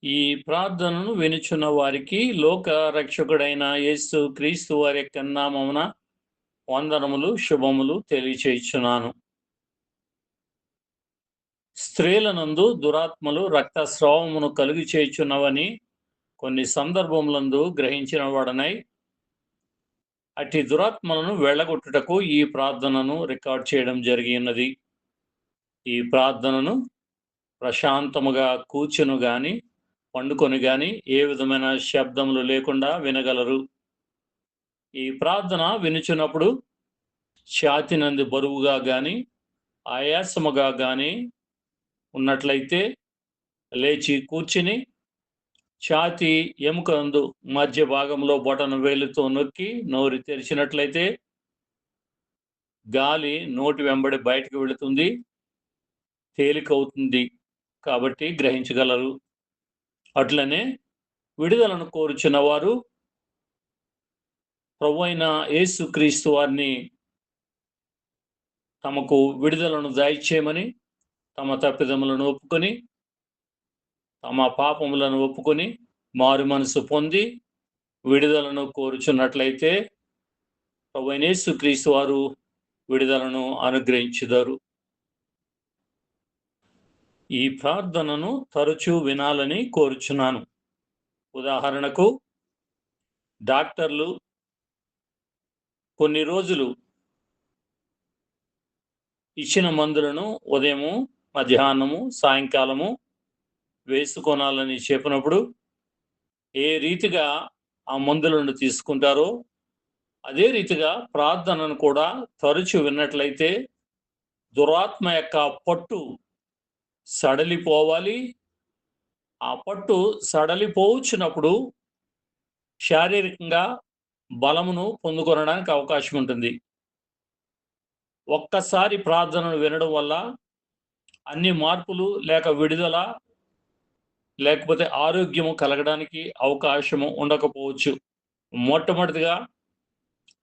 ఈ ప్రార్థనను వినుచున్న వారికి లోక రక్షకుడైన యేసు క్రీస్తు వారి యొక్క నామమున వందనములు శుభములు తెలియచేయుచున్నాను. స్త్రీలనందు దురాత్మలు రక్తస్రావమును కలుగు చేయుచున్నవని కొన్ని సందర్భములందు గ్రహించిన వాడనై అట్టి దురాత్మలను వెళ్ళగొట్టుటకు ఈ ప్రార్థనను రికార్డ్ చేయడం జరిగినది. ఈ ప్రార్థనను ప్రశాంతముగా కూర్చును గాని పండుకొని గాని ఏ విధమైన శబ్దములు లేకుండా వినగలరు. ఈ ప్రార్థన వినుచున్నప్పుడు ఛాతీనందు బరువుగా గాని ఆయాసముగా గాని ఉన్నట్లయితే లేచి కూర్చుని ఛాతీ ఎముకందు మధ్య భాగంలో బొటన వేలుతో నొక్కి నోరు తెరిచినట్లయితే గాలి నోటి వెంబడి బయటకు వెళుతుంది, తేలికవుతుంది కాబట్టి గ్రహించగలరు. అట్లనే విడుదలను కోరుచున్న వారు ప్రభువైన యేసుక్రీస్తు వారిని తమకు విడుదలను దయచేయమని తమ తప్పిదములను ఒప్పుకొని తమ పాపములను ఒప్పుకొని మారు మనసు పొంది విడుదలను కోరుచున్నట్లయితే ప్రభువైన యేసుక్రీస్తు వారు విడుదలను అనుగ్రహించుదారు. ఈ ప్రార్థనను తరచూ వినాలని కోరుచున్నాను. ఉదాహరణకు డాక్టర్లు కొన్ని రోజులు ఇచ్చిన మందులను ఉదయము, మధ్యాహ్నము, సాయంకాలము వేసుకోనాలని చెప్పినప్పుడు ఏ రీతిగా ఆ మందులను తీసుకుంటారో అదే రీతిగా ప్రార్థనను కూడా తరచు విన్నట్లయితే దురాత్మ యొక్క పట్టు సడలిపోవాలి. ఆ పట్టు సడలిపోవచ్చినప్పుడు శారీరకంగా బలమును పొందుకొనడానికి అవకాశం ఉంటుంది. ఒక్కసారి ప్రార్థనను వినడం వల్ల అన్ని మార్పులు లేక విడుదల లేకపోతే ఆరోగ్యము కలగడానికి అవకాశము ఉండకపోవచ్చు. మొట్టమొదటిగా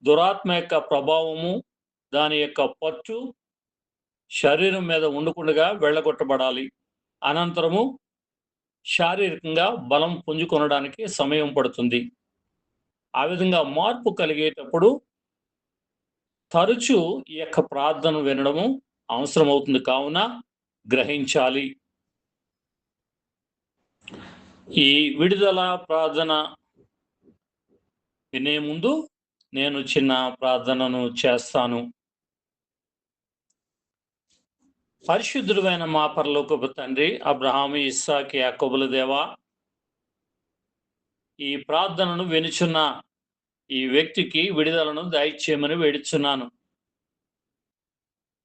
దురాత్మ యొక్క ప్రభావము, దాని యొక్క పట్టు శరీరం మీద ఉండకుండా వెళ్ళగొట్టబడాలి. అనంతరము శారీరకంగా బలం పుంజుకొనడానికి సమయం పడుతుంది. ఆ విధంగా మార్పు కలిగేటప్పుడు తరచూ ఈ యొక్క ప్రార్థన వినడము అవసరమవుతుంది. కావున గ్రహించాలి. ఈ విడుదల ప్రార్థన వినే ముందు నేను చిన్న ప్రార్థనను చేస్తాను. పరిశుద్ధుడైన మా పరలోకపు తండ్రి, అబ్రహాము, ఇస్సాకు, యాకోబుల దేవా, ఈ ప్రార్థనను వినుచున్న ఈ వ్యక్తికి విడుదలను దయచేయమని వేడుచున్నాను.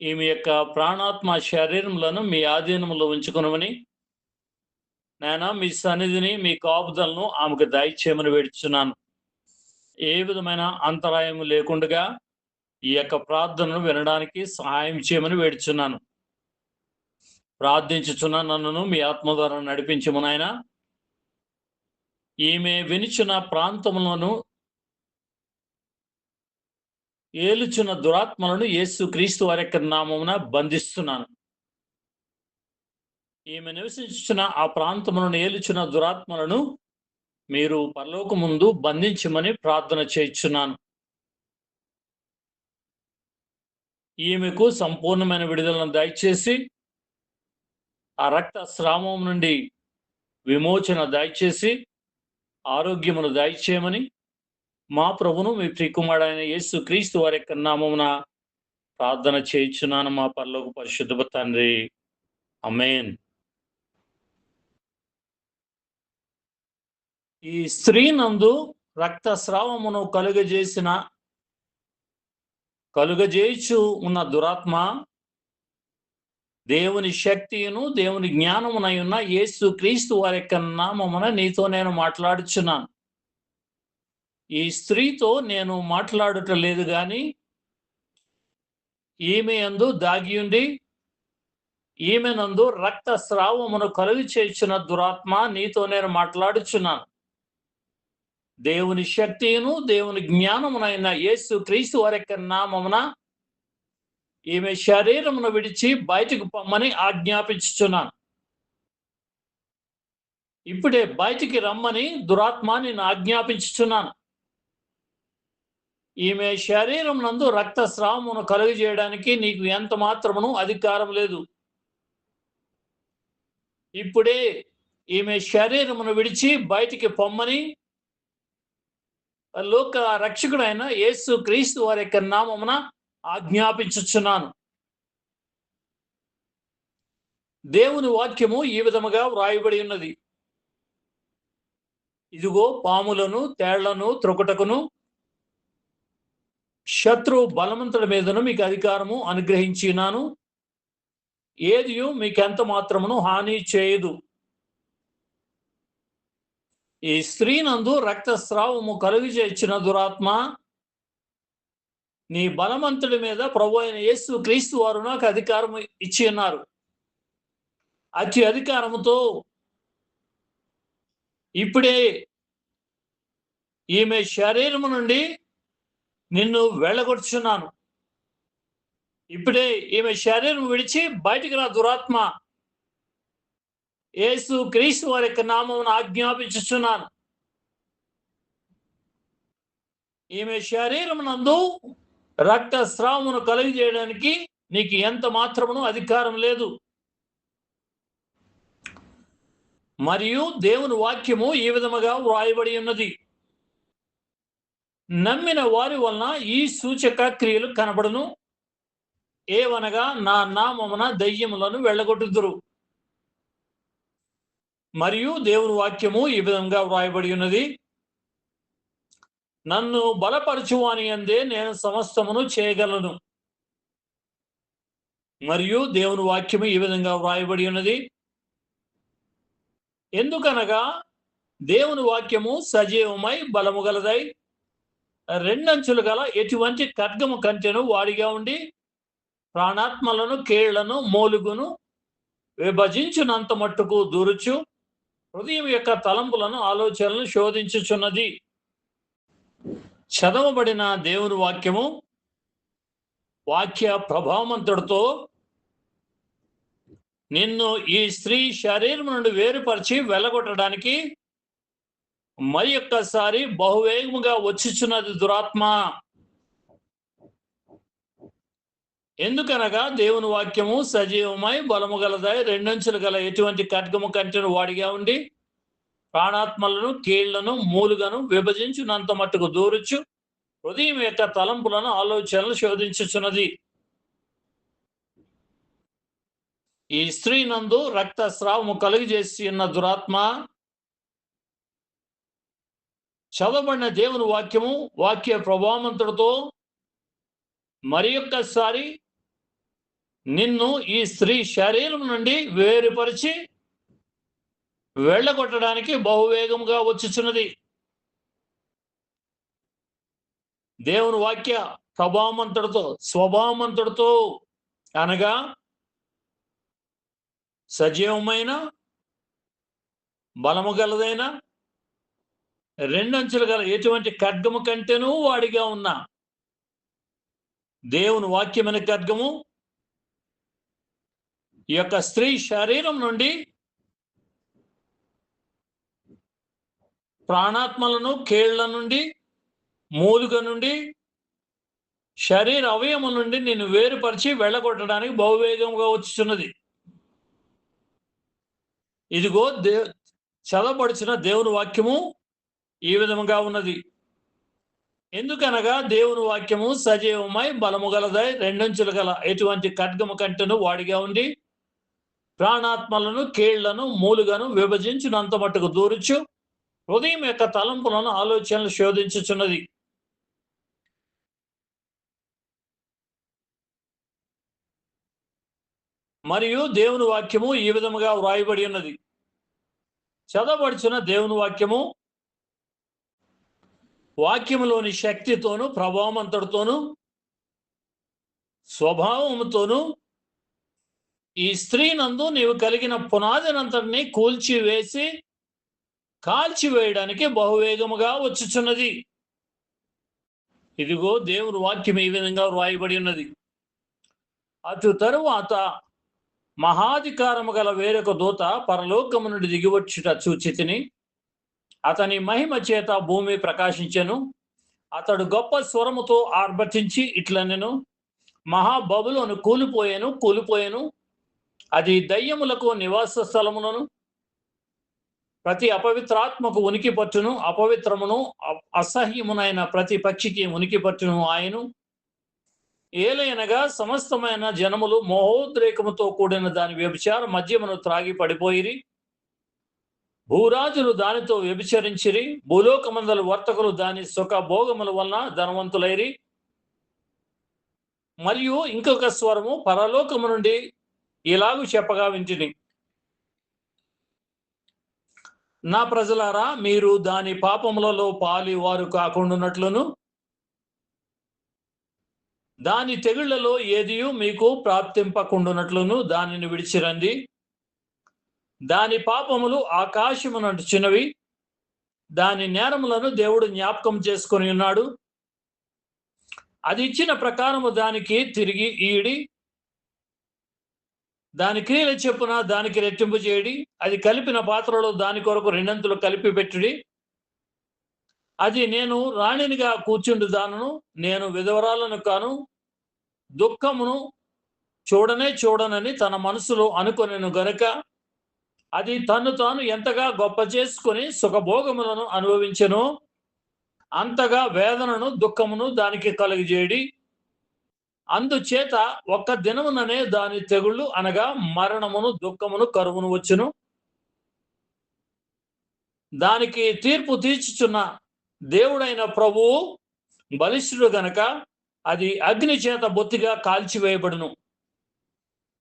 ఈమె యొక్క ప్రాణాత్మ శరీరములను మీ ఆధీనంలో ఉంచుకునమని నాయన మీ సన్నిధిని, మీ కాపుదలను ఆమెకు దయచేయమని వేడుచున్నాను. ఏ విధమైన అంతరాయం లేకుండా ఈ యొక్క ప్రార్థనను వినడానికి సహాయం చేయమని వేడుచున్నాను. ప్రార్థించుచున్న నన్ను మీ ఆత్మ ద్వారా నడిపించము నాయన. ఈమె వినుచున్న ప్రాంతములను ఏలుచున్న దురాత్మలను యేసు క్రీస్తు వారి యొక్క నామమున బంధిస్తున్నాను. ఈమె నివసించుచున్న ఆ ప్రాంతములను ఏలుచున్న దురాత్మలను మీరు పరలోక ముందు బంధించమని ప్రార్థన చేయుచున్నాను. ఈమెకు సంపూర్ణమైన విడుదలను దయచేసి ఆ రక్త స్రావం నుండి విమోచన దయచేసి ఆరోగ్యమును దయచేయమని మా ప్రభును మీ ప్రియకుమారుడైన యేసు క్రీస్తు వారి యొక్క నామమున ప్రార్థన చేయుచున్నాను మా పరలోక పరిశుద్ధ తండ్రి. ఆమేన్. ఈ స్త్రీ నందు రక్తస్రావమును కలుగజేయచ్చు ఉన్న దురాత్మ దేవుని శక్తియును దేవుని జ్ఞానమునై ఉన్న యేసు క్రీస్తు వారి యొక్క నామమున నీతో నేను మాట్లాడుచున్నాను. ఈ స్త్రీతో నేను మాట్లాడటం లేదు గాని ఈమె యందు దాగియుండి ఈమె నందు రక్తస్రావమును కలుగు చేయుచున్న దురాత్మ నీతో నేను మాట్లాడుచున్నాను. దేవుని శక్తియును దేవుని జ్ఞానమునైన యేసు క్రీస్తు వారి యొక్క నామమున ఈమె శరీరమును విడిచి బయటకు పొమ్మని ఆజ్ఞాపించుచున్నాను. ఇప్పుడే బయటికి రమ్మని దురాత్మ నేను ఆజ్ఞాపించుచున్నాను. ఈమె శరీరం నందు రక్తస్రావమును కలుగజేయడానికి నీకు ఎంత మాత్రమును అధికారం లేదు. ఇప్పుడే ఈమె శరీరమును విడిచి బయటికి పొమ్మని లోక రక్షకుడైన యేసు క్రీస్తు వారి యొక్క నామమున ఆజ్ఞాపించుచున్నాను. దేవుని వాక్యము ఈ విధముగా వ్రాయబడి ఉన్నది. ఇదిగో పాములను తేళ్లను త్రొకుటకును శత్రు బలవంతుడి మీదను మీకు అధికారము అనుగ్రహించినాను. ఏదియు మీకెంత మాత్రమును హాని చేయదు. ఈ స్త్రీ నందు రక్తస్రావము కలుగజేసిన దురాత్మ, నీ బలవంతుడి మీద ప్రభు అయిన యేసు క్రీస్తు వారు నాకు అధికారం ఇచ్చి ఉన్నారు. అతి అధికారముతో ఇప్పుడే ఈమె శరీరము నుండి నిన్ను వెళ్ళగొట్టుచున్నాను. ఇప్పుడే ఈమె శరీరం విడిచి బయటికి రా దురాత్మ. యేసు క్రీస్తు వారి యొక్క నామమును ఆజ్ఞాపించుచున్నాను. ఈమె శరీరం నందు రక్తస్రావమును కలుగజేయడానికి నీకు ఎంత మాత్రమును అధికారం లేదు. మరియు దేవుని వాక్యము ఈ విధముగా వ్రాయబడి ఉన్నది. నమ్మిన వారి వలన ఈ సూచక క్రియలు కనబడును. ఏవనగా నా నామమున దయ్యములను వెళ్ళగొట్టుదురు. మరియు దేవుని వాక్యము ఈ విధంగా వ్రాయబడి ఉన్నది. నన్ను బలపరచువాని అందే నేను సమస్తమును చేయగలను. మరియు దేవుని వాక్యము ఈ విధంగా వ్రాయబడి ఉన్నది. ఎందుకనగా దేవుని వాక్యము సజీవమై బలము గలదై రెండంచులు గల ఎటువంటి ఖడ్గము కంటెను వాడిగా ఉండి ప్రాణాత్మలను కీళ్లను మోలుగును విభజించునంత మట్టుకు దూరుచు హృదయం యొక్క తలంపులను ఆలోచనలను శోధించుచున్నది. చదవబడిన దేవుని వాక్యము వాక్య ప్రభావమంతుడితో నిన్ను ఈ స్త్రీ శరీరం నుండి వేరుపరిచి వెళ్ళగొట్టడానికి మరి ఒక్కసారి బహువేగముగా వచ్చుచున్నది దురాత్మ. ఎందుకనగా దేవుని వాక్యము సజీవమై బలము గలదై రెండంచులు గల ఎటువంటి ఖడ్గము కంటెను వాడిగా ఉండి ప్రాణాత్మలను కీళ్లను మూలుగను విభజించునంత మట్టుకు దూరుచు హృదయం యొక్క తలంపులను ఆలోచనలు శోధించుచున్నది. ఈ స్త్రీ నందు రక్తస్రావము కలుగజేసి ఉన్న దురాత్మ, చదవబడిన దేవుని వాక్యము వాక్య ప్రభావమంతుడితో మరి ఒక్కసారి నిన్ను ఈ స్త్రీ శరీరం నుండి వేరుపరిచి వెళ్ళగొట్టడానికి బహువేగంగా వచ్చుచున్నది. దేవుని వాక్య ప్రభావమంతుడితో స్వభావమంతుడితో అనగా సజీవమైన బలము గలదైన రెండంచులు గల ఎటువంటి ఖడ్గము కంటేనూ వాడిగా ఉన్న దేవుని వాక్యమైన ఖడ్గము ఈ యొక్క స్త్రీ శరీరం నుండి ప్రాణాత్మలను కీళ్ల నుండి మూలుగ నుండి శరీర అవయముల నుండి నిన్ను వేరుపరిచి వెళ్ళగొట్టడానికి బహువేగంగా వచ్చుచున్నది. ఇదిగో చదవబడిచిన దేవుని వాక్యము ఈ విధముగా ఉన్నది. ఎందుకనగా దేవుని వాక్యము సజీవమై బలము గలదై రెండంచులు గల ఎటువంటి ఖడ్గము కంటెను వాడిగా ఉండి ప్రాణాత్మలను కీళ్లను మూలుగను విభజించినంత మట్టుకు దూరుచు హృదయం యొక్క తలంపులను ఆలోచనలు శోధించుచున్నది. మరియు దేవుని వాక్యము ఈ విధముగా వ్రాయబడి ఉన్నది. చదవబడుచున్న దేవుని వాక్యము వాక్యములోని శక్తితోను ప్రభావమంతటితోను స్వభావముతోను ఈ స్త్రీ నందు నీవు కలిగిన పునాదినంతటిని కూల్చివేసి కాల్చివేయడానికి బహువేగముగా వచ్చుచున్నది. ఇదిగో దేవుని వాక్యం ఈ విధంగా వ్రాయబడి ఉన్నది. అటు తరువాత మహాధికారము గల వేరొక దూత పరలోకము నుండి దిగివచ్చుట చూచితిని. అతని మహిమ చేత భూమి ప్రకాశించెను. అతడు గొప్ప స్వరముతో ఆర్భటించి ఇట్లనెను, మహాబబులోను కూలిపోయెను. అది దయ్యములకు నివాస స్థలములను, ప్రతి అపవిత్రాత్మకు ఉనికి పట్టును, అపవిత్రమును అసహ్యమునైన ప్రతి పక్షికి ఉనికి పట్టును ఆయను. ఏలయనగా సమస్తమైన జనములు మోహోద్రేకముతో కూడిన దాని వ్యభిచార మద్యమును త్రాగి పడిపోయిరి. భూరాజులు దానితో వ్యభిచరించిరి. భూలోకమందలు వర్తకులు దాని సుఖ భోగముల వలన ధనవంతులైరి. మరియు ఇంకొక స్వరము పరలోకము నుండి ఇలాగు చెప్పగా వింటిని, నా ప్రజలారా, మీరు దాని పాపములలో పాలి వారు కాకుండానట్లును, దాని తెగుళ్లలో ఏదియు మీకు ప్రాప్తింపకుండునట్లును దానిని విడిచిరండి. దాని పాపములు ఆకాశమునంటు చిన్నవి, దాని నేరములను దేవుడు జ్ఞాపకం చేసుకొని ఉన్నాడు. అది ఇచ్చిన ప్రకారము దానికి తిరిగి ఈడి, దాని క్రియల చెప్పున దానికి రెట్టింపు చేయడి. అది కలిపిన పాత్రలో దాని కొరకు రెండంతులు కలిపి పెట్టుడి. అది నేను రాణినిగా కూర్చుండు దానను, నేను విధవరాలను కాను, దుఃఖమును చూడనని తన మనసులో అనుకొనెను గనుక అది తన్ను తాను ఎంతగా గొప్ప చేసుకుని సుఖభోగములను అనుభవించెను, అంతగా వేదనను దుఃఖమును దానికి కలుగజేయడి. అందుచేత ఒక్క దినముననే దాని తెగుళ్ళు అనగా మరణమును, దుఃఖమును, కరువును వచ్చును. దానికి తీర్పు తీర్చుచున్న దేవుడైన ప్రభువు బలిష్ఠుడు గనక అది అగ్ని చేత బొత్తిగా కాల్చివేయబడును.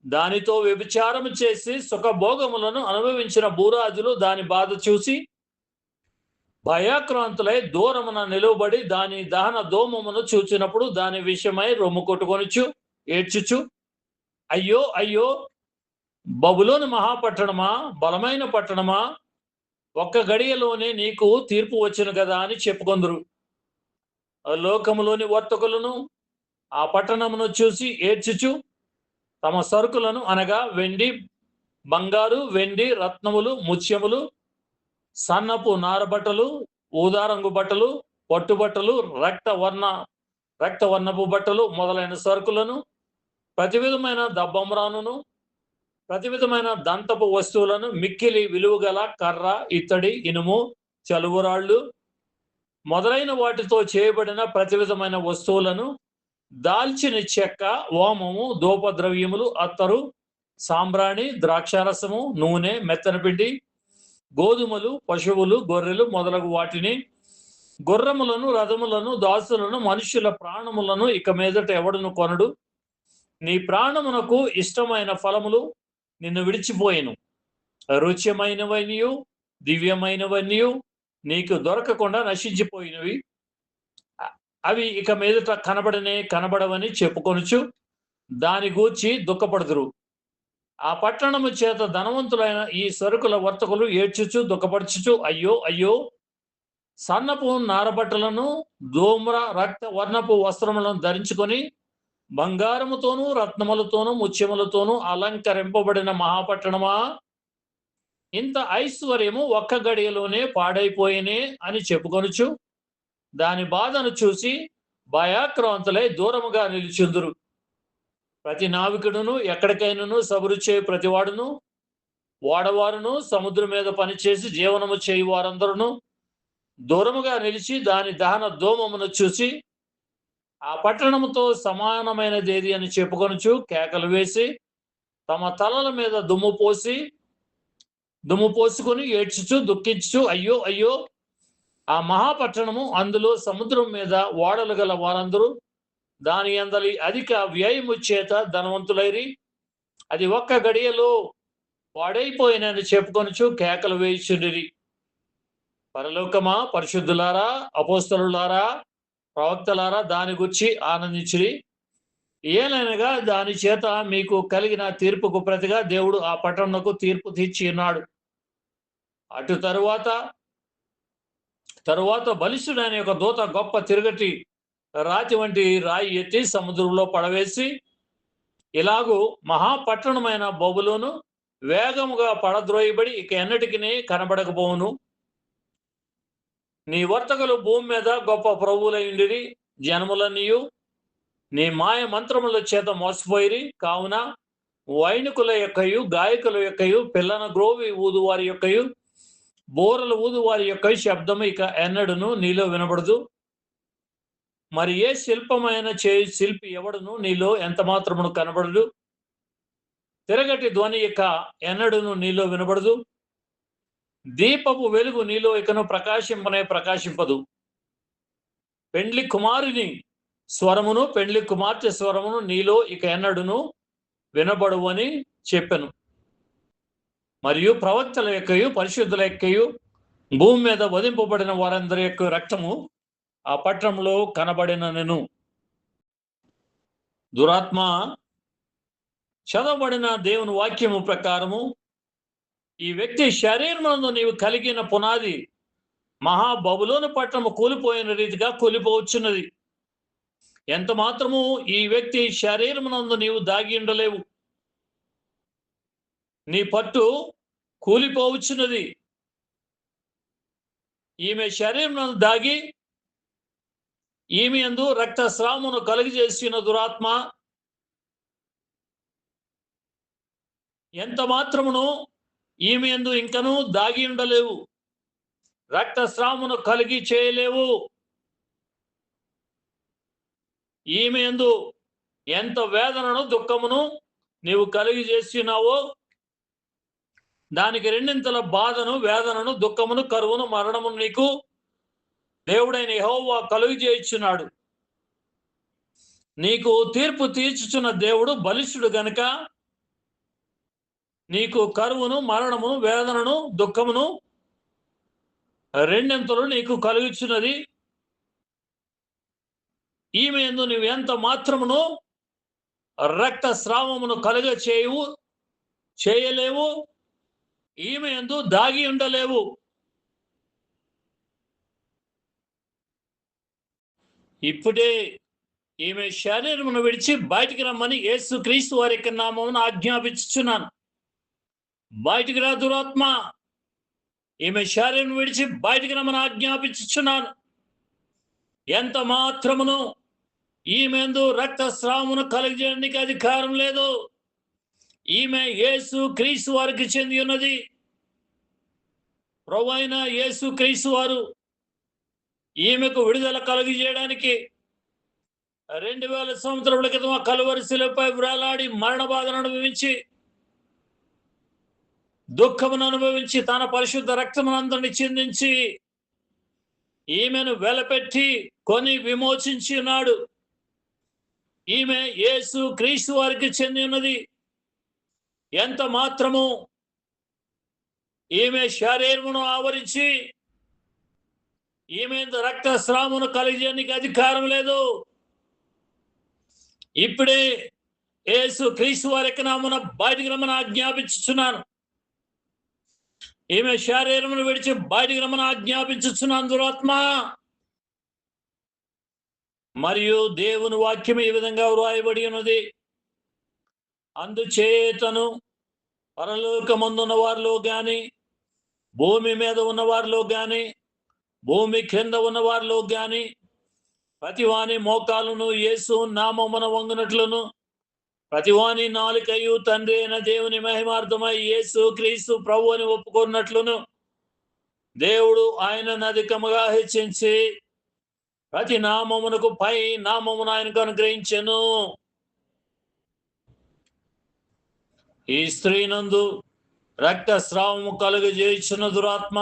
దానితో వ్యభిచారము చేసి సుఖభోగములను అనుభవించిన భూరాజులు దాని బాధ చూసి భయాక్రాంతులై దూరమున నిలువబడి దాని దహన దోమమును చూచినప్పుడు దాని విషయమై రొమ్ము కొట్టుకొనుచు ఏడ్చుచు, అయ్యో అయ్యో బబులోను మహాపట్టణమా, బలమైన పట్టణమా, ఒక్క గడియలోనే నీకు తీర్పు వచ్చును కదా అని చెప్పుకొందురు. లోకములోని వర్తకులను ఆ పట్టణమును చూసి ఏడ్చుచు తమ సరుకులను అనగా వెండి, బంగారు, వెండి, రత్నములు, ముత్యములు, సన్నపు నారబట్టలు, ఊదారంగు బట్టలు, పట్టుబట్టలు, రక్తవర్ణపు బట్టలు మొదలైన సరుకులను, ప్రతి విధమైన దబ్బమ్రానును, ప్రతి విధమైన దంతపు వస్తువులను, మిక్కిలి విలువగల కర్ర, ఇత్తడి, ఇనుము, చలువురాళ్ళు మొదలైన వాటితో చేయబడిన ప్రతి విధమైన వస్తువులను, దాల్చిన చెక్క, ఓమము, ధూపద్రవ్యములు, అత్తరు, సాంబ్రాణి, ద్రాక్షారసము, నూనె, మెత్తనపిండి, గోధుమలు, పశువులు, గొర్రెలు మొదలగు వాటిని, గుర్రములను, రథములను, దాసులను, మనుష్యుల ప్రాణములను ఇక మీదట ఎవడును కొనడు. నీ ప్రాణమునకు ఇష్టమైన ఫలములు నిన్ను విడిచిపోయెను. రుచ్యమైనవనియు దివ్యమైనవనియు నీకు దొరకకుండా నశించిపోయినవి. అవి ఇక మీదట కనబడవని చెప్పుకొనుచు దాని గూర్చి దుఃఖపడుదురు. ఆ పట్టణము చేత ధనవంతులైన ఈ సరుకుల వర్తకులు ఏడ్చుచు దుఃఖపడుచుచు, అయ్యో అయ్యో, సన్నపు నారబట్టలను, ధూమ్ర రక్త వర్ణపు వస్త్రములను ధరించుకొని బంగారముతోనూ రత్నములతోనూ ముత్యములతోనూ అలంకరింపబడిన మహాపట్టణమా, ఇంత ఐశ్వర్యము ఒక్క గడియలోనే పాడైపోయినే అని చెప్పుకొనుచు దాని బాధను చూసి భయాక్రాంతులై దూరముగా నిలిచుందురు. ప్రతి నావికుడును, ఎక్కడికైనాను సబరుచే ప్రతివాడును, వాడవారును, సముద్రం మీద పనిచేసి జీవనము చేయి వారందరూ దూరముగా నిలిచి దాని దహన ధూమమును చూసి ఆ పట్టణముతో సమానమైనదేది అని చెప్పుకొనుచు కేకలు వేసి తమ తలల మీద దుమ్ము పోసుకొని ఏడ్చుచు దుఃఖించుచు, అయ్యో అయ్యో, ఆ మహాపట్టణము, అందులో సముద్రం మీద ఓడలు గల వారందరూ దాని అందలి అధిక వ్యయము చేత ధనవంతులైరి. అది ఒక్క గడియలో పాడైపోయినని చెప్పుకొనుచు కేకలు వేయుచుండిరి. పరలోకమా, పరిశుద్ధులారా, అపోస్తలులారా, ప్రవక్తలారా దాని గురించి ఆనందించిరి. ఏలైనగా దాని చేత మీకు కలిగిన తీర్పుకు ప్రతిగా దేవుడు ఆ పట్టణమునకు తీర్పు తీర్చి ఉన్నాడు. అటు తరువాత బలిష్ఠుడైన ఒక దూత గొప్ప తిరుగటి రాతి వంటి రాయి ఎత్తి సముద్రంలో పడవేసి ఇలాగూ మహాపట్టణమైన బబులోను వేగముగా పడద్రోయబడి ఇక ఎన్నటికి కనబడకపోవును. నీ వర్తకులు భూమి మీద గొప్ప ప్రభువులైండిరి. జనములన్నీయు నీ మాయ మంత్రముల చేత మోసపోయిరి. కావున వైనికుల యొక్కయు గాయకుల యొక్కయు పిల్లన గ్రోవి ఊదు వారి యొక్కయు బోరలు ఊదు వారి యొక్క శబ్దము ఇక ఎన్నడును నీలో వినబడదు. మరి ఏ శిల్పమైన శిల్పి ఎవడును నీలో ఎంత మాత్రమును కనబడదు. తిరగటి ధ్వని ఇక ఎన్నడును నీలో వినబడదు. దీపపు వెలుగు నీలో ఇకను ప్రకాశింపదు. పెండ్లి కుమారుని స్వరమును పెండ్లి కుమార్తె స్వరమును నీలో ఇక ఎన్నడును వినబడు అని చెప్పెను. మరియు ప్రవక్తల యొక్కయు పరిశుద్ధుల యొక్కయు భూమి మీద వధింపబడిన వారందరి యొక్క రక్తము ఆ పట్టణంలో కనబడినను. దురాత్మ, చదవబడిన దేవుని వాక్యము ప్రకారము ఈ వ్యక్తి శరీరమునందు నీవు కలిగిన పునాది మహాబబులోను పట్టణము కూలిపోయిన రీతిగా కూలిపోవచ్చున్నది. ఎంత మాత్రము ఈ వ్యక్తి శరీరమునందు నీవు దాగి ఉండలేవు. నీ పట్టు కూలిపోవచ్చున్నది. ఈమె శరీరమునందు దాగి ఈమె యందు రక్తస్రావమును కలుగజేసిన దురాత్మ ఎంత మాత్రమును ఈమె యందు ఇంకను దాగి ఉండలేవు. రక్తస్రావమును కలిగి చేయలేవు. ఈమె యందు ఎంత వేదనను దుఃఖమును నీవు కలిగి చేస్తున్నావో దానికి రెండింతల బాధను, వేదనను, దుఃఖమును, కరువును, మరణమును నీకు దేవుడైన యెహోవా కలుగు చేయుచున్నాడు. నీకు తీర్పు తీర్చుచున్న దేవుడు బలిష్ఠుడు గనుక నీకు కరువును, మరణమును, వేదనను, దుఃఖమును రెండింతలు నీకు కలుగుచున్నది. ఈమె యందు నువ్వు ఎంత మాత్రమును రక్తస్రావమును చేయలేవు. ఈమె యందు దాగి ఉండలేవు. ఇప్పుడే ఈమె శరీరమును విడిచి బయటికి రమ్మని యేసుక్రీస్తు వారి యొక్క నామమున ఆజ్ఞాపించుచున్నాను. బయటికి రా దురాత్మ, ఈమె శరీరం విడిచి బయటికి రమ్మని ఆజ్ఞాపించుచున్నాను. ఎంత మాత్రమును ఈమె యందు రక్తస్రావమును కలిగజేయడానికి అధికారం లేదు. ఈమె యేసుక్రీస్తు వారికి చెంది ఉన్నది. ప్రభువైన యేసుక్రీస్తు వారు ఈమెకు విడుదల కలుగజేయడానికి 2000 సంవత్సరముల క్రితం కలువరి శిలువపై వ్రేలాడి మరణ బాధను అనుభవించి దుఃఖమును అనుభవించి తన పరిశుద్ధ రక్తమునందరిని చిందించి ఈమెను వెలపెట్టి కొని విమోచించి ఉన్నాడు. ఈమె యేసుక్రీస్తు వారికి చెంది ఉన్నది. ఎంత మాత్రము ఈమె శరీరమును ఆవరించి ఈమె రక్తస్రావమును కలిగజేయడానికి అధికారం లేదు. ఇప్పుడే యేసుక్రీస్తు వారి యొక్క నామమున బయటికి రమ్మని ఆజ్ఞాపించుచున్నాను. ఈమె శరీరమును విడిచి బయటికి రమ్మని ఆజ్ఞాపించుచున్నాను దురాత్మ. మరియు దేవుని వాక్యం ఈ విధంగా వ్రాయబడి ఉన్నది. అందుచేతను పరలోకమందున్న వారిలో గాని, భూమి మీద ఉన్న వారిలో గాని, భూమి క్రింద ఉన్న వారిలో గాని ప్రతివాని మోకాలును యేసు నామమున వంగునట్లును, ప్రతివాని నాలుకయు తండ్రి అయిన దేవుని మహిమార్థమై యేసు క్రీస్తు ప్రభు అని ఒప్పుకున్నట్లును దేవుడు ఆయనను అధికముగా హెచ్చించి ప్రతి నామమునకు పై నామమును ఆయనకు అనుగ్రహించెను. ఈ స్త్రీ నందు రక్తస్రావము కలుగజేయుచున్న దురాత్మ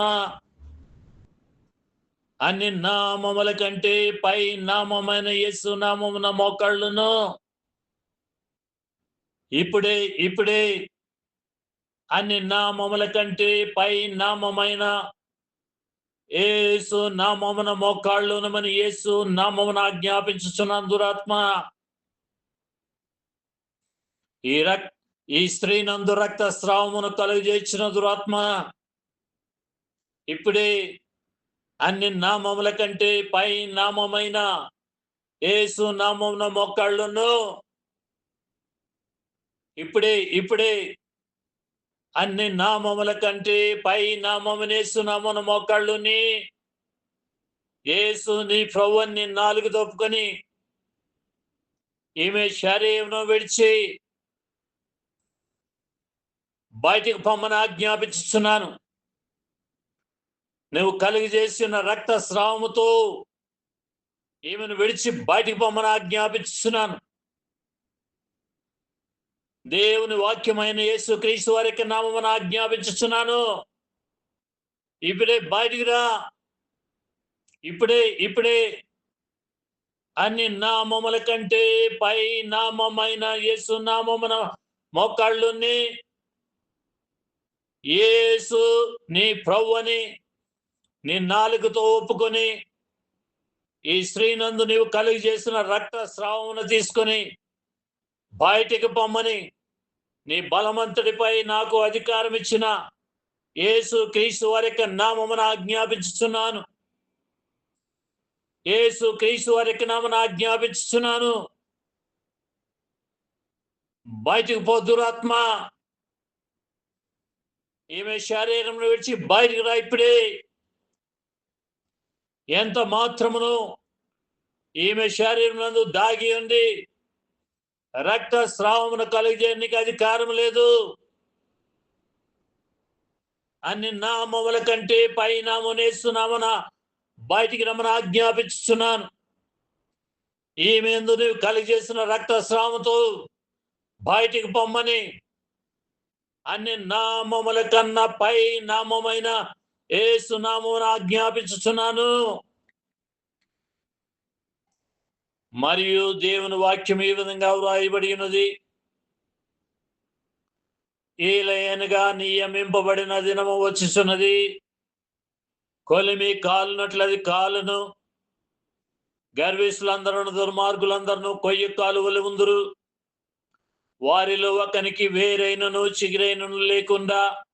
అన్ని నామముల కంటే పై నామమైన యేసు నామమున మోకాళ్ళును ఇప్పుడే అన్ని నామముల కంటే పై నామమైన యేసు నామమున మోకాళ్ళునమని యేసు నామమున ఆజ్ఞాపించుచున్నాను దురాత్మ. ఈ స్త్రీ నందు రక్తస్రావమును కలుగజేసిన దురాత్మ ఇప్పుడే అన్ని నామముల కంటే పై నామమైన యేసు నామమున మోకాళ్ళును ఇప్పుడే అన్ని నామముల కంటే పై నామమునేసు నామమున మోకాళ్ళుని యేసు నీ ప్రభువుని నాలుగు తప్పుకొని ఈమె శరీరం విడిచి బయటికి పొమ్మని ఆజ్ఞాపించుచున్నాను. నువ్వు కలిగి చేసిన రక్త స్రావముతో ఈమెను విడిచి బయటికి పొమ్మని ఆజ్ఞాపించుచున్నాను. దేవుని వాక్యమైన యేసు క్రీస్తు వారికి నామమున ఆజ్ఞాపించుచున్నాను. ఇప్పుడే బయటికి రా. ఇప్పుడే అన్ని నామముల కంటే పై నామమైన యేసు నామమున మోకాళ్ళుని యేసు నీ ప్రభువని నీ నాలుగుతో ఒప్పుకొని ఈ స్త్రీనందు నీవు కలిగి చేసిన రక్త స్రావమును తీసుకొని బయటికి పొమ్మని నీ బలవంతుడిపై నాకు అధికారం ఇచ్చిన యేసు క్రీస్తు వారి యొక్క నామమున ఆజ్ఞాపించుచున్నాను. యేసు క్రీస్తు వారి యొక్క నామమున ఆజ్ఞాపించుచున్నాను. బయటికి పో దురాత్మ. ఈమె శరీరం విడిచి బయటికి రా ఇప్పుడే. ఎంత మాత్రమును ఈమె శరీరం నందు దాగి ఉంది రక్త స్రావమును కలిగేయడానికి అధికారం లేదు. అన్ని నామముల కంటే పై నామమున బయటికి రమ్మని ఆజ్ఞాపించుచున్నాను. ఈమె యందు నీవు కలిగజేసిన రక్త స్రావముతో బయటికి పొమ్మని అన్ని నామముల కన్నా పై నామమైన యేసు నామమున ఆజ్ఞాపించుచున్నాను. మరియు దేవుని వాక్యం ఈ విధంగా వ్రాయబడి ఉన్నది. ఏలయనగా నియమింపబడిన దినము వచ్చుచున్నది. కొలిమి కాలునట్లది కాలును. గర్విష్ఠులందరూ దుర్మార్గులందరూ కొయ్య కాలువలు ఉందురు. వారిలో ఒకనికి వేరైనను చిగిరైనను లేకుండా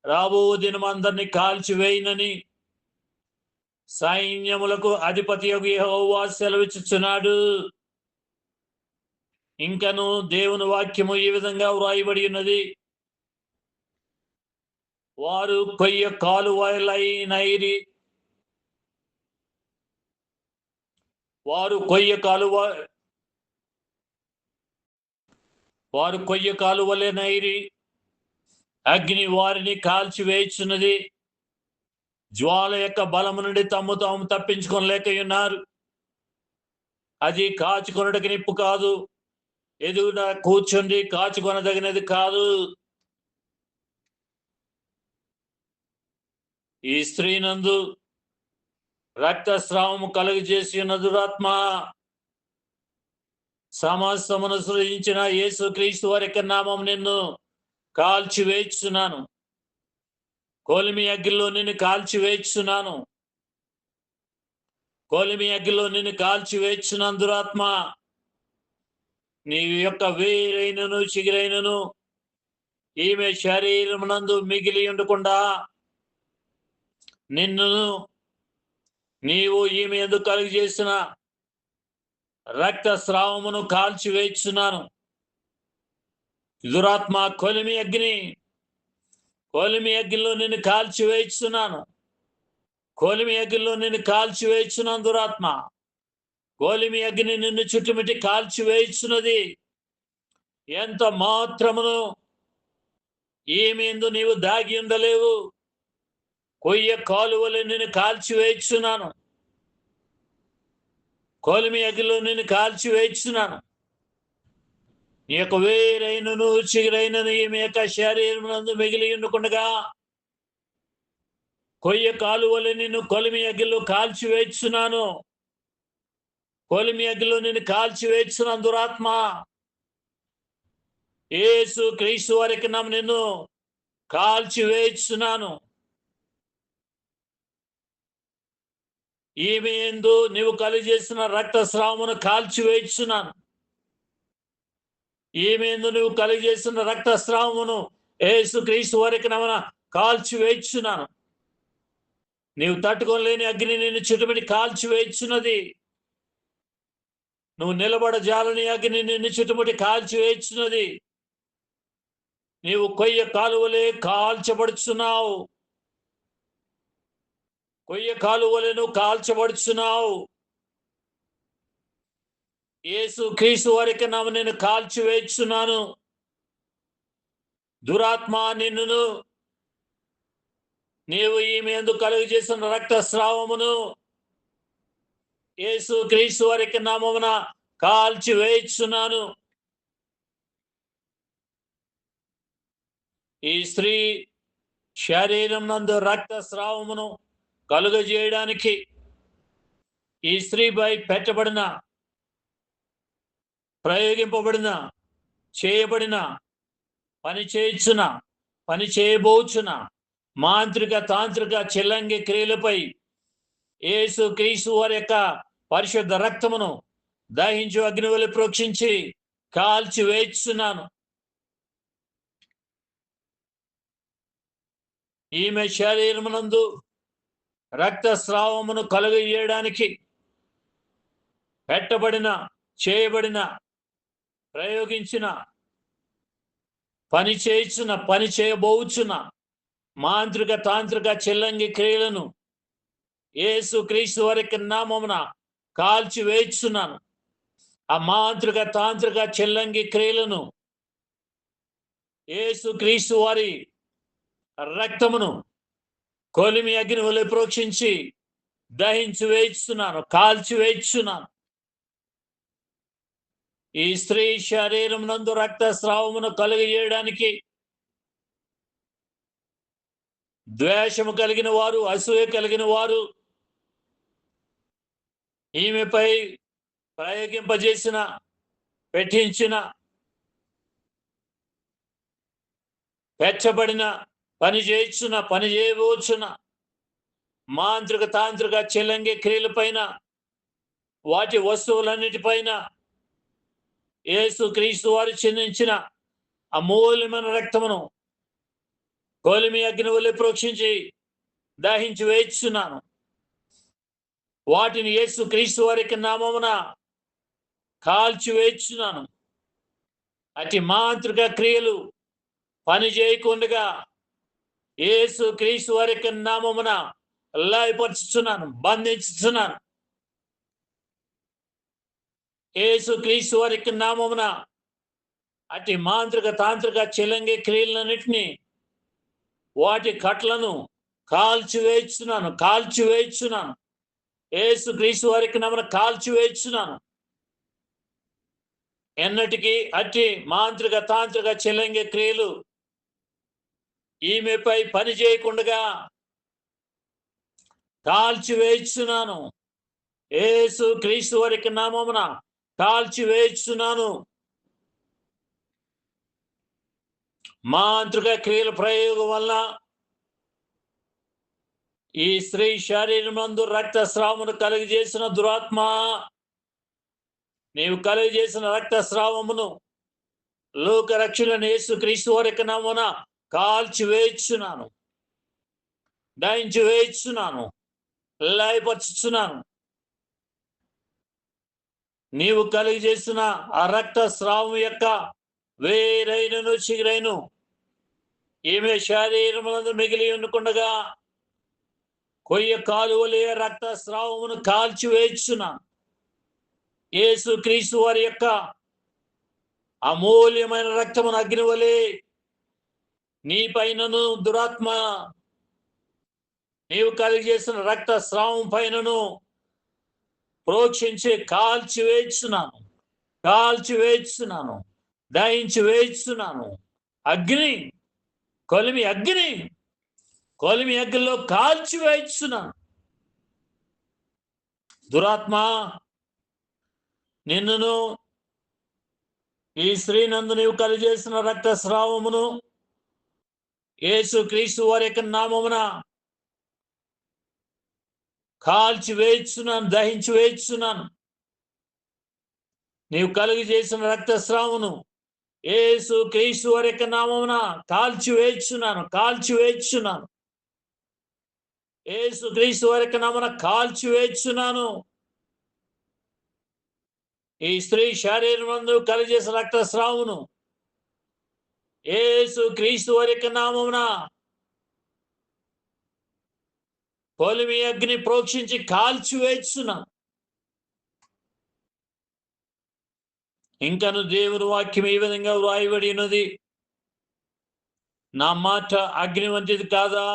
రాబో దినం అందరినీ కాల్చివేయనని సైన్యములకు అధిపతి యెహోవా సెలవిచ్చుచున్నాడు. ఇంకను దేవుని వాక్యము ఈ విధంగా వ్రాయబడి ఉన్నది. వారు కొయ్య కాలువలైనైరి. వారు కొయ్య కాలువలైనైరి. అగ్ని వారిని కాల్చివేయుచున్నది. జ్వాల యొక్క బలము నుండి తాము తప్పించుకోలేక ఉన్నారు. అది కాచుకొనుటకు నిప్పు కాదు. ఎదుగున కూర్చుండి కాచుకొనదగినది కాదు. ఈ స్త్రీ నందు రక్తస్రావము కలుగజేసి ఉన్న దురాత్మ సమస్తమును సృజించిన యేసు క్రీస్తు వారి యొక్క నామం నిన్ను కాల్చివేయుచున్నాను. కొలిమి అగ్గిలో నిన్ను కాల్చివేయుచున్నాను. కొలిమి అగ్గిలో నిన్ను కాల్చివేయుచున్నాను. దురాత్మ నీ యొక్క వేరైనను చిగిరైనను ఈమె శరీరం నందు మిగిలి ఉండకుండా నీవు ఈమె ఎందుకు కలిగి చేసిన రక్త స్రావమును కాల్చివేయుచున్నాను. దురాత్మ కొలిమి అగ్నిలో నిన్ను కాల్చివేయుచున్నాను. కొలిమి అగ్నిలో నిన్ను కాల్చివేయుచున్నాను. దురాత్మ కొలిమి అగ్ని నిన్ను చుట్టుమిట్టి కాల్చివేయుచున్నది. ఎంత మాత్రమును ఈమె యందు నీవు దాగి ఉండలేవు. కొయ్య కాలువలు నిన్ను కాల్చివేయుచున్నాను. కొలిమి అగ్నిలో నిన్ను కాల్చివేయుచున్నాను. నీ యొక్క వేరైనను చిగురైనను ఈమె యొక్క శరీరం నందు మిగిలి ఉండకుండగా కొయ్య కాలువలు నిన్ను కొలిమి అగ్నిలో కాల్చివేయుచున్నాను. కొలిమి అగ్నిలో నిన్ను కాల్చివేయుచున్నాను. దురాత్మ యేసు క్రీస్తు వారికి నిన్ను కాల్చివేయుచున్నాను. ఈమె యందు నీవు కలిగి చేసిన రక్తస్రావమును కాల్చివేయుచున్నాను. ఈమె యందు నువ్వు కలిగి చేసిన రక్తస్రావమును యేసు క్రీస్తు వారికి కాల్చివేయుచున్నాను. నీవు తట్టుకోలేని అగ్ని నిన్ను చుట్టుమిటి కాల్చివేయుచున్నది. నువ్వు నిలబడజాలని అగ్ని నిన్ను చుట్టుముట్టి కాల్చి వేస్తున్నది. నీవు కొయ్య కాలువలే కాల్చబడుచున్నావు. కొయ్య కాలువలే నువ్వు కాల్చబడుచున్నావు. యేసు క్రీస్తు వారికి నేను కాల్చి వేస్తున్నాను. దురాత్మ నిన్నును నీవు ఈమె ఎందుకు కలుగు చేసిన రక్తస్రావమును యేసు క్రీస్తు వారికి నామమున కాల్చి వేస్తున్నాను. ఈ స్త్రీ శరీరం నందు రక్తస్రావమును కలుగజేయడానికి ఈ స్త్రీపై పెట్టబడిన, ప్రయోగింపబడిన, చేయబడిన, పని చేయుచున్న, పని చేయబోచున్న మాంత్రిక తాంత్రిక చిల్లంగి క్రియలపై యేసు క్రీస్తు వారి యొక్క పరిశుద్ధ రక్తమును దహించు అగ్నివలి ప్రోక్షించి కాల్చి వేస్తున్నాను. ఈమె శరీరమునందు రక్తస్రావమును కలుగజేయడానికి పెట్టబడిన, చేయబడిన, ప్రయోగించిన, పని చేయుచున్న, పని చేయబోచున్న మాంత్రిక తాంత్రిక చిల్లంగి క్రియలను యేసు క్రీస్తు వారికి నామమున కాల్చి వేస్తున్నాను. ఆ మాంత్రిక తాంత్రిక చిల్లంగి క్రియలను యేసు క్రీస్తు వారి రక్తమును కొలిమి అగ్ని వలె ప్రోక్షించి దహించి వేస్తున్నాను, కాల్చి వేస్తున్నాను. ఈ స్త్రీ శరీరం నందు రక్తస్రావమును కలుగజేయడానికి ద్వేషము కలిగిన వారు, అసూయ కలిగిన వారు ఈమెపై ప్రయోగింపజేసిన, పెట్టించిన, పెచ్చబడిన, పని చేయుచున్న, పని చేయబోచున్న మాంత్రిక తాంత్రిక చిల్లంగి క్రియలపైన, వాటి వస్తువులన్నిటిపైన యేసు క్రీస్తు వారు చిందించిన అమూల్యమైన రక్తమును కొలిమి అగ్ని వలె ప్రోక్షించి దహించి వేస్తున్నాను. వాటిని యేసు క్రీస్తు వారికి నామమున కాల్చి వేస్తున్నాను. అతి మాంత్రిక క్రియలు పని చేయకుండా యేసు క్రీస్తు వారికి నామమున లయపరుచుచున్నాను, బంధించుచున్నాను. యేసు క్రీస్తు వారికి నామమున అతి మాంత్రిక తాంత్రిక చిల్లంగి క్రియలన్నిటినీ, వాటి కట్లను కాల్చి వేస్తున్నాను, కాల్చి వేస్తున్నాను. యేసు క్రీస్తు వారికి నామమున కాల్చి వేస్తున్నాను. ఎన్నటికీ అట్టి మాంత్రిక తాంత్రిక చిల్లంగి క్రియలు ఈమెపై పని చేయకుండా కాల్చి వేస్తున్నాను. యేసు క్రీస్తు వారికి నామమున కాల్చి వేస్తున్నాను. మాంత్రిక క్రియల ప్రయోగం వల్ల ఈ స్త్రీ శరీరం నందు రక్తస్రావమును కలిగజేసిన దురాత్మ, నీవు కలిగజేసిన రక్తస్రావమును లోక రక్షకుడైన యేసు క్రీస్తు వారికి నామమున కాల్చి వేస్తున్నాను, దహించి వేస్తున్నాను, లయపరుచుచున్నాను. నీవు కలిగజేసిన ఆ రక్తస్రావం యొక్క వేరైనను చిగురైను ఈమె శరీరమునందు మిగిలి ఉండకుండగా కొయ్య కాలువలే రక్తస్రావమును కాల్చి వేస్తున్నాను. యేసు క్రీస్తు వారి యొక్క అమూల్యమైన రక్తమును అగ్ని వలె నీ పైనను, దురాత్మ నీవు కలిగజేసిన రక్తస్రావం పైనను ప్రోక్షించి కాల్చి వేస్తున్నాను, కాల్చి వేస్తున్నాను, దహించి వేస్తున్నాను. అగ్ని, కొలిమి అగ్ని, కొలిమి అగ్నిలో కాల్చి వేస్తున్నాను. దురాత్మ నిన్నును ఈ స్త్రీ నందు నీవు కలిగజేసిన రక్తస్రావమును యేసు క్రీస్తు వారి యొక్క నామమున కాల్చి వేస్తున్నాను, దహించి వేస్తున్నాను. నీవు కలుగు చేసిన రక్తస్రావమును యేసు క్రీస్తు వారి యొక్క నామమున కాల్చి వేస్తున్నాను, కాల్చి వేస్తున్నాను. యేసు క్రీస్తు వారి యొక్క నామమున కాల్చి వేస్తున్నాను. ఈ స్త్రీ శరీరమందు కలిగజేసిన రక్తస్రావమును యేసు క్రీస్తు వారి యొక్క నామమున కొలిమి అగ్ని ప్రోక్షించి కాల్చివేస్తున్నాను. ఇంకను దేవుని వాక్యం ఈ విధంగా వ్రాయబడి ఉన్నది, నా మాట అగ్ని వంటిది కాదా,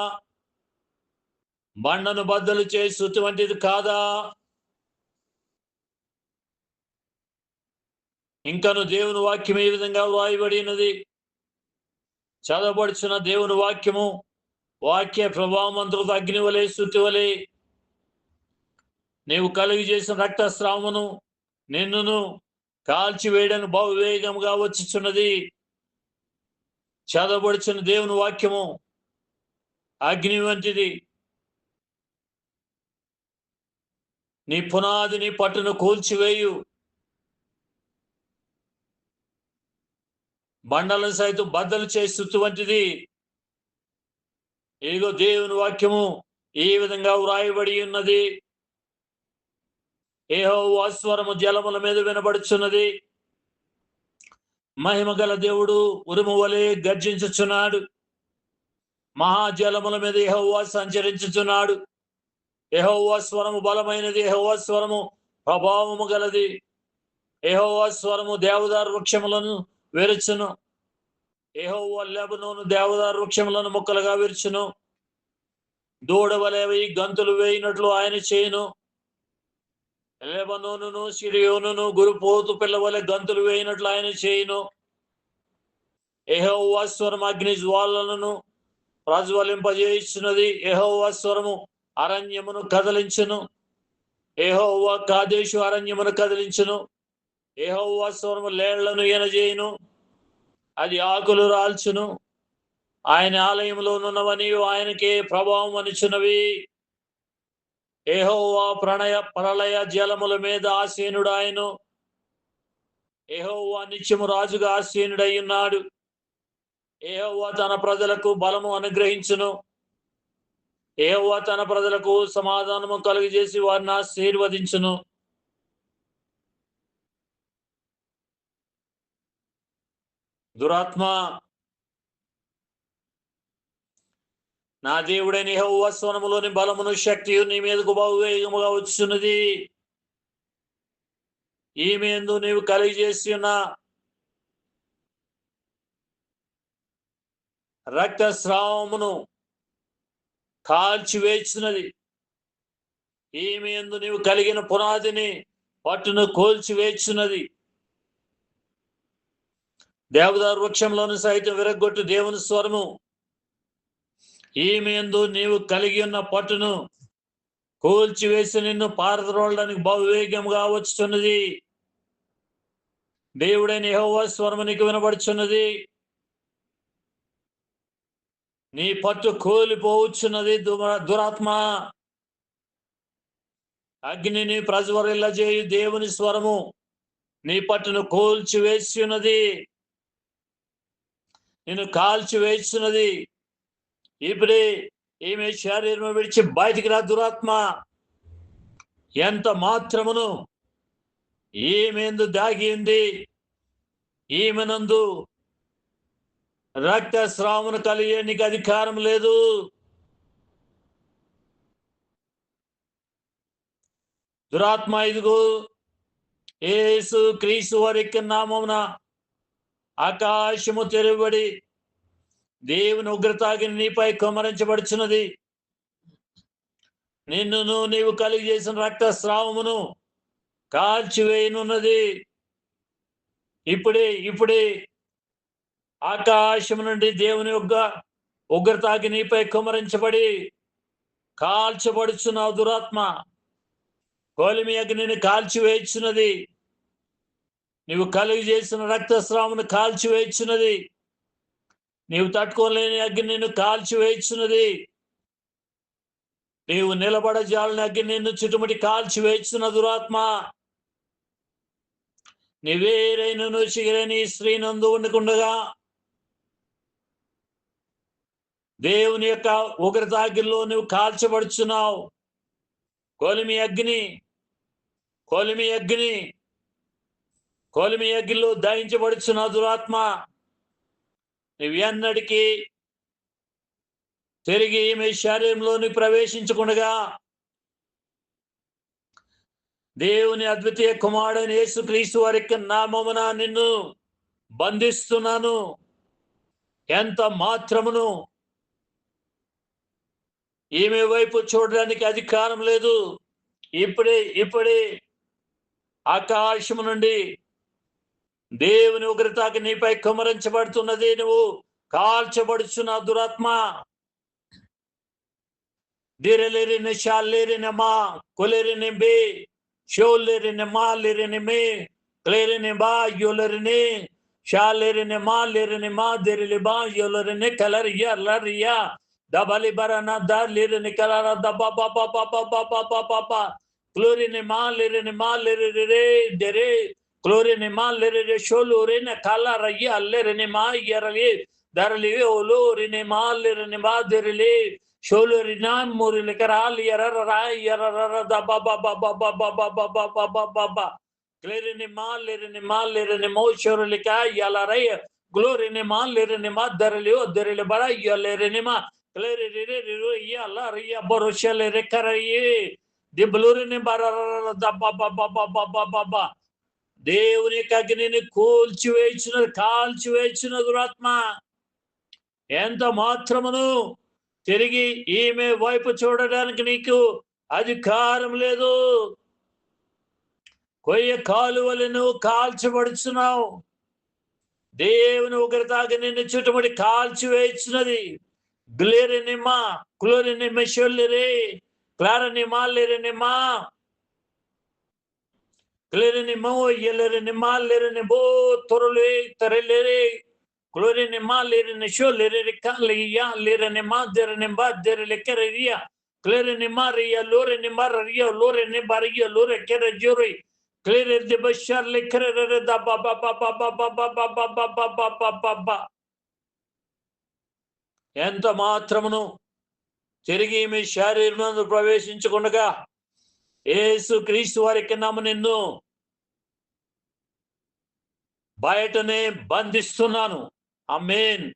బండను బద్దలు చేసి శృతి వంటిది కాదా. ఇంకను దేవుని వాక్యం ఈ విధంగా వ్రాయబడి ఉన్నది, చదవబడుచున్న దేవుని వాక్యము వాక్య ప్రభావమంతుడు అగ్ని వలె శృతి వలె నీవు కలిగి చేసిన రక్తస్రావమును నిన్నును కాల్చివేయడానికి బహువేగముగా వచ్చుచున్నది. చదవబడుచున్న దేవుని వాక్యము అగ్ని వంటిది, నీ పునాదిని పట్టును కూల్చివేయు, బండలను సైతం బద్దలు చేసి శృతి వంటిది. ఇదిగో దేవుని వాక్యము ఈ విధంగా వ్రాయబడి ఉన్నది, యెహోవా స్వరము జలముల మీద వినబడుచున్నది, మహిమ గల దేవుడు ఉరుము వలె గర్జించుచున్నాడు, మహాజలముల మీద యెహోవా సంచరించుచున్నాడు. యెహోవా స్వరము బలమైనది, యెహోవా స్వరము ప్రభావము గలది. యెహోవా స్వరము దేవదారు వృక్షములను విరుచును, యెహోవా లెబనోను దేవదారు వృక్షములను ముక్కలుగా విరుచును. దూడ వలె గంతులు వేయినట్లు ఆయన చేయును. లెబనోనును సిరియోనును గురుపోతు పిల్ల వలె గంతులు వేయినట్లు ఆయన చేయును. యెహోవా స్వరం అగ్ని జ్వాలలను ప్రజ్వలింపజేయుచున్నది. యెహోవా స్వరము అరణ్యమును కదిలించును, యెహోవా కాదేశు అరణ్యమును కదిలించును. యెహోవా స్వరము లేళ్లను ఎనజేయును, అది ఆకులు రాల్చును. ఆయన ఆలయంలోనున్నవని ఆయనకే ప్రభావం అనుచున్నవి. యెహోవా ప్రళయ జలముల మీద ఆసీనుడాయను, యెహోవా నిత్యము రాజుగా ఆసీనుడై ఉన్నాడు. యెహోవా తన ప్రజలకు బలము అనుగ్రహించును, యెహోవా తన ప్రజలకు సమాధానము కలుగజేసి వారిని ఆశీర్వదించును. దురాత్మ, నా దేవుడైన యెహోవా స్వరములోని బలమును శక్తియు నీ మీదకు బహువేగముగా వచ్చున్నది. ఈమె యందు నీవు కలిగజేసి ఉన్న రక్తస్రావమును కాల్చివేస్తున్నది. ఈమె యందు నీవు కలిగిన పునాదిని పట్టును కూల్చివేస్తున్నది. దేవదారు వృక్షంలోను సైతం విరగొట్టు దేవుని స్వరము ఈమె యందు నీవు కలిగి ఉన్న పట్టును కూల్చివేసి నిన్ను పారద్రోలడానికి బహువేగంగా వచ్చుతున్నది. దేవుడైన యెహోవా స్వరము నీకు వినబడుచున్నది. నీ పట్టు కూలిపోవచ్చున్నది. దురాత్మ, అగ్నిని ప్రజ్వరిల్లజేయు దేవుని స్వరము నీ పట్టును కూల్చివేసి ఉన్నది, నిన్ను కాల్చివేస్తున్నది. ఇప్పుడే ఈమె శరీరం విడిచి బయటికి రా దురాత్మ. ఎంత మాత్రమును ఈమెందు దాగి ఉంది, ఈమెనందు రక్తస్రావమును కలిగే నీకు అధికారం లేదు. దురాత్మ, ఇదిగో యేసు క్రీస్తు వారి యొక్క నామమున ఆకాశము తెరవబడి దేవుని ఉగ్రతాగ్ని నీపై కుమ్మరించబడుచున్నది. నిన్నును నీవు కలిగి చేసిన రక్తస్రావమును కాల్చివేయనున్నది. ఇప్పుడే ఆకాశము నుండి దేవుని యొక్క ఉగ్రతాగ్ని నీపై కుమ్మరించబడి కాల్చబడుచున్నావు. దురాత్మ, కొలిమి అగ్నిని కాల్చివేయుచున్నది. నీవు కలిగి చేసిన రక్తస్రావమును కాల్చివేయుచున్నది. నీవు తట్టుకోలేని అగ్ని నిన్ను కాల్చివేయుచున్నది. నీవు నిలబడజాలని అగ్ని నిన్ను చుట్టుముట్టి కాల్చివేయుచున్న దురాత్మ, నీవేరైనను చిగిరని స్త్రీ నందు ఉండకుండగా దేవుని యొక్క ఉగ్రతాగ్నిలో నువ్వు కాల్చబడుచున్నావు. కొలిమి అగ్ని కొలిమి అగ్గిలో దహించబడుచున్న దురాత్మ, నువ్వు ఎన్నటికీ తిరిగి మీ శరీరంలోని ప్రవేశించకుండా దేవుని అద్వితీయ కుమారుడైన యేసుక్రీస్తు వారి నామమున నిన్ను బంధిస్తున్నాను. ఎంత మాత్రమును ఈమె వైపు చూడడానికి అధికారం లేదు. ఇప్పుడే ఆకాశము నుండి దేవుని ఉగ్రతకి నీపై కుమరించబడుతున్నది. నువ్వు కాల్చబడుచున్న దురాత్మ, దిరలేరిని షాలేరిని మా కొలేరిని బే షోలేరిని మా లేరిని మే క్లేరిని బా యోలరిని షాలేరిని మా లేరిని మా దిరిలి బా యోలరిని కలరియా లరియా దబలి బరనా ద లేరిని కలరా దబా బాబా బాబా బాబా బాబా క్లోరిని మా లేరిని రే డెరే క్లోరిని మా లేరి షోలూరిని కలరయ్య అల్లెరిని మా ఎరలి దరలి ఓలోరిని మా లేరిని మా దిరిలి షోలూరినా మురిలి కరాలి ఎర్ర ఎర్ర దబా బాబా బాబా బాబా బాబా బాబా క్లేరిని మా లేరిని మో షోరులిక ఎలరై గ్లోరిని మా లేరిని మా దరలి ఓ దెరిలి బర ఎలేరిని మా క్లేరి అల్ల రియ బొరుషలే రెక్కరయ్యి దిబులూరిని బర దబా బాబా బాబా బాబా దేవుని అగ్నిని కాల్చివేయించిన దురాత్మ, ఎంత మాత్రమును తిరిగి ఈమె వైపు చూడడానికి నీకు అధికారం లేదు. కొయ్య కాలువలు నువ్వు కాల్చబడుచున్నావు. దేవుని ఉగ్రతకి నిన్ను చుట్టుముడి కాల్చివేయించినది. గ్లేరినిమా క్లోరినిమ షొల్లిరి క్లారనిమా లేరినిమా క్లేరినిమో ఎల్లరినిమా లేరినిబో తొరలే తరలేరే క్లోరినిమా లేరిని షొల్లిరి కాలియా లేరినిమా దెరినిమా దెరిలికెరియా క్లేరినిమా రియా లోరినిమా రియా లోరిని బరియా లోరె కెర జోరి క్లేరి ది బషర్ లికెర ద బాబా బాబా బాబా బాబా బాబా బాబా ఎంత మాత్రమును తిరిగి మీ శరీరం ప్రవేశించకుండా యేసుక్రీస్తు వారికి నామ నిన్ను బయటనే బంధిస్తున్నాను. ఆమేన్.